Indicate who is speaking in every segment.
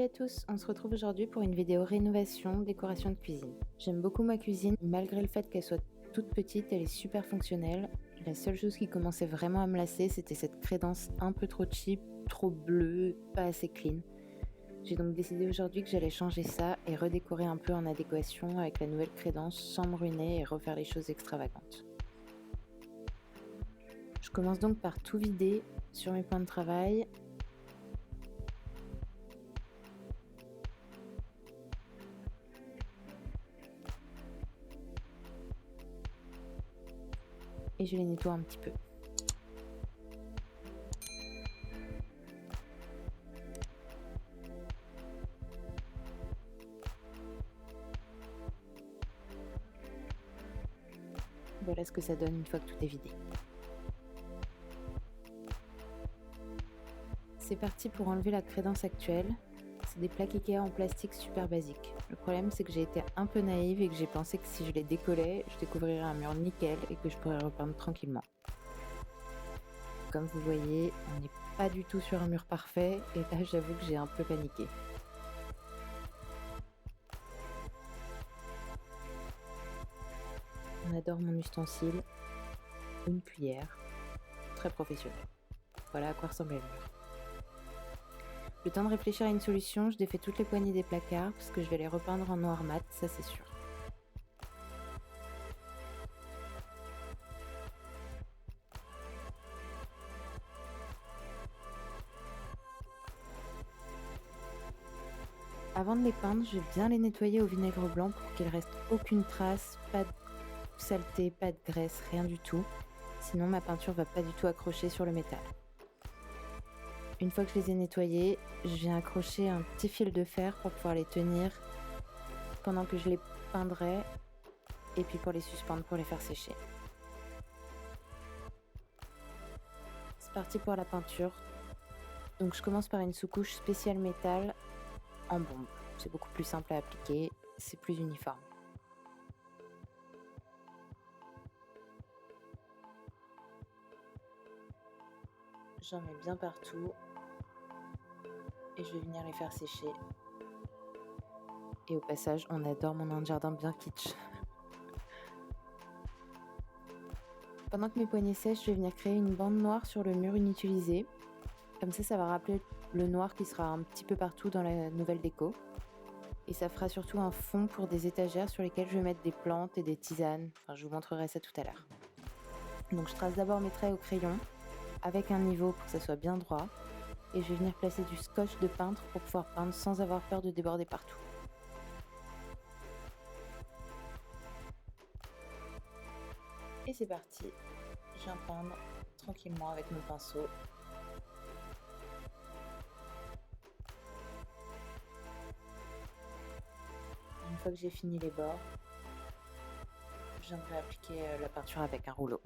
Speaker 1: à tous, on se retrouve aujourd'hui pour une vidéo rénovation, décoration de cuisine. J'aime beaucoup ma cuisine, malgré le fait qu'elle soit toute petite, elle est super fonctionnelle. La seule chose qui commençait vraiment à me lasser, c'était cette crédence un peu trop cheap, trop bleue, pas assez clean. J'ai donc décidé aujourd'hui que j'allais changer ça et redécorer un peu en adéquation avec la nouvelle crédence sans me ruiner et refaire les choses extravagantes. Je commence donc par tout vider sur mes points de travail. Et je les nettoie un petit peu. Voilà ce que ça donne une fois que tout est vidé. C'est parti pour enlever la crédence actuelle. C'est des plaques Ikea en plastique super basiques. Le problème, c'est que j'ai été un peu naïve et que j'ai pensé que si je les décollais, je découvrirais un mur nickel et que je pourrais repeindre tranquillement. Comme vous voyez, on n'est pas du tout sur un mur parfait et là, j'avoue que j'ai un peu paniqué. On adore mon ustensile, une cuillère, très professionnelle. Voilà à quoi ressemblait le mur. Le temps de réfléchir à une solution, je défais toutes les poignées des placards parce que je vais les repeindre en noir mat, ça c'est sûr. Avant de les peindre, je vais bien les nettoyer au vinaigre blanc pour qu'il reste aucune trace, pas de saleté, pas de graisse, rien du tout. Sinon ma peinture va pas du tout accrocher sur le métal. Une fois que je les ai nettoyés, je viens accrocher un petit fil de fer pour pouvoir les tenir pendant que je les peindrai et puis pour les suspendre pour les faire sécher. C'est parti pour la peinture. Donc je commence par une sous-couche spéciale métal en bombe. C'est beaucoup plus simple à appliquer, c'est plus uniforme. J'en mets bien partout et je vais venir les faire sécher. Et au passage, on adore mon nain de jardin bien kitsch. Pendant que mes poignées sèchent, je vais venir créer une bande noire sur le mur inutilisé. Comme ça va rappeler le noir qui sera un petit peu partout dans la nouvelle déco. Et ça fera surtout un fond pour des étagères sur lesquelles je vais mettre des plantes et des tisanes. Enfin, je vous montrerai ça tout à l'heure. Donc je trace d'abord mes traits au crayon avec un niveau pour que ça soit bien droit. Et je vais venir placer du scotch de peintre pour pouvoir peindre sans avoir peur de déborder partout. Et c'est parti, je viens peindre tranquillement avec mon pinceau. Une fois que j'ai fini les bords, je viendrai appliquer la peinture avec un rouleau.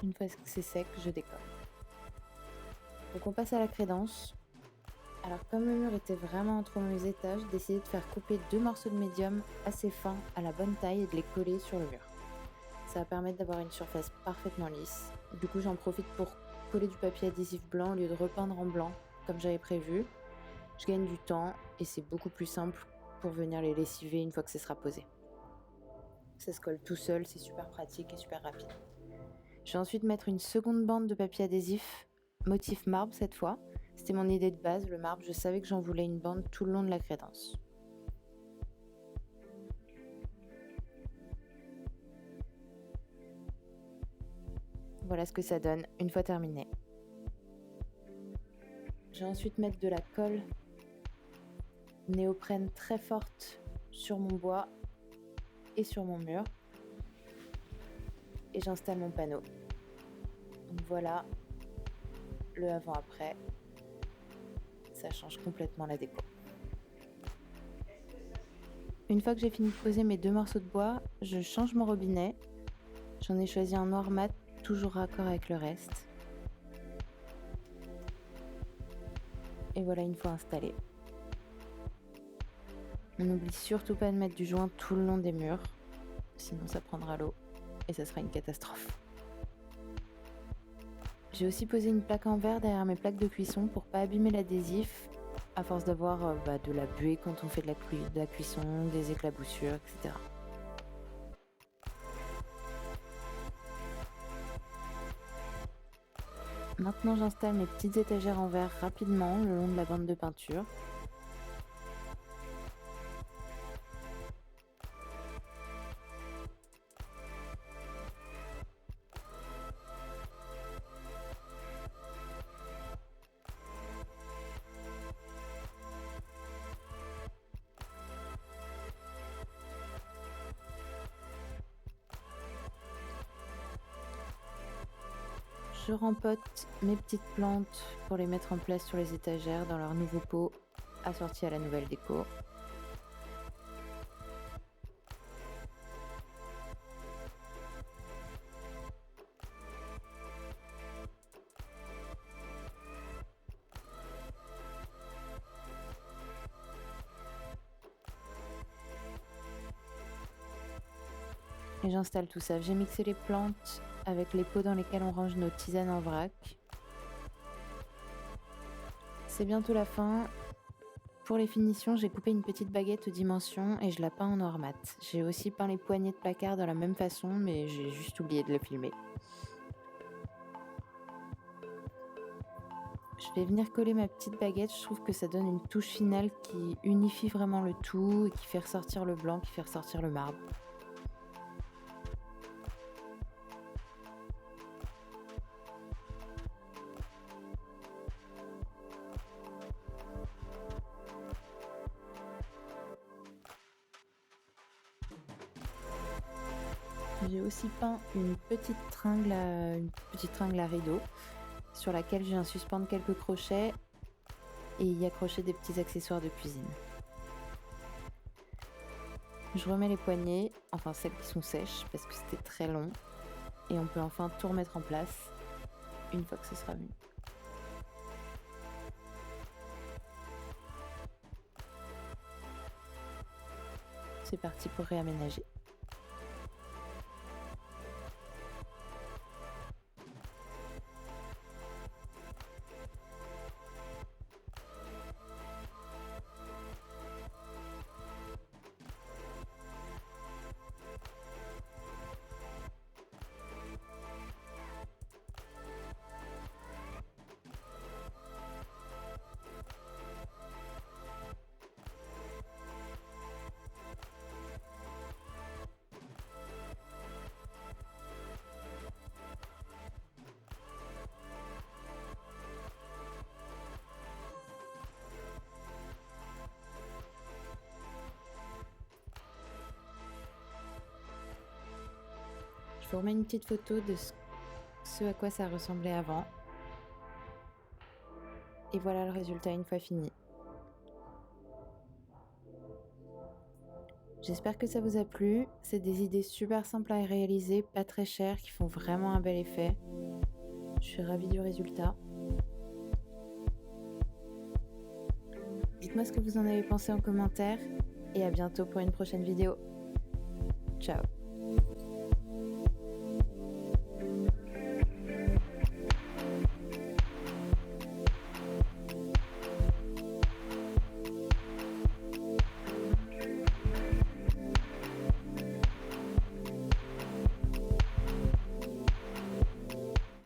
Speaker 1: Une fois que c'est sec, je décolle. Donc on passe à la crédence. Alors comme le mur était vraiment entre mes étages, j'ai décidé de faire couper 2 morceaux de médium assez fins à la bonne taille et de les coller sur le mur. Ça va permettre d'avoir une surface parfaitement lisse. Du coup j'en profite pour coller du papier adhésif blanc au lieu de repeindre en blanc comme j'avais prévu. Je gagne du temps et c'est beaucoup plus simple pour venir les lessiver une fois que ce sera posé. Ça se colle tout seul, c'est super pratique et super rapide. Je vais ensuite mettre une seconde bande de papier adhésif, motif marbre cette fois. C'était mon idée de base, le marbre, je savais que j'en voulais une bande tout le long de la crédence. Voilà ce que ça donne une fois terminé. Je vais ensuite mettre de la colle néoprène très forte sur mon bois et sur mon mur. Et j'installe mon panneau. Donc voilà le avant-après. Ça change complètement la déco. Une fois que j'ai fini de poser mes 2 morceaux de bois, je change mon robinet. J'en ai choisi un noir mat, toujours raccord avec le reste. Et voilà une fois installé. On n'oublie surtout pas de mettre du joint tout le long des murs, sinon ça prendra l'eau et ça sera une catastrophe. J'ai aussi posé une plaque en verre derrière mes plaques de cuisson pour pas abîmer l'adhésif, à force d'avoir de la buée quand on fait de la cuisson, des éclaboussures, etc. Maintenant j'installe mes petites étagères en verre rapidement le long de la bande de peinture. Je rempote mes petites plantes pour les mettre en place sur les étagères dans leur nouveau pot assorti à la nouvelle déco. Et j'installe tout ça. J'ai mixé les plantes avec les pots dans lesquels on range nos tisanes en vrac. C'est bientôt la fin. Pour les finitions, j'ai coupé une petite baguette aux dimensions et je la peins en noir mat. J'ai aussi peint les poignées de placard de la même façon, mais j'ai juste oublié de le filmer. Je vais venir coller ma petite baguette. Je trouve que ça donne une touche finale qui unifie vraiment le tout et qui fait ressortir le blanc, qui fait ressortir le marbre. J'ai aussi peint une petite tringle à rideau sur laquelle je viens suspendre quelques crochets et y accrocher des petits accessoires de cuisine. Je remets les poignées, enfin celles qui sont sèches parce que c'était très long, et on peut enfin tout remettre en place une fois que ce sera venu. C'est parti pour réaménager. Je vous remets une petite photo de ce à quoi ça ressemblait avant. Et voilà le résultat une fois fini. J'espère que ça vous a plu. C'est des idées super simples à réaliser, pas très chères, qui font vraiment un bel effet. Je suis ravie du résultat. Dites-moi ce que vous en avez pensé en commentaire et à bientôt pour une prochaine vidéo. Ciao!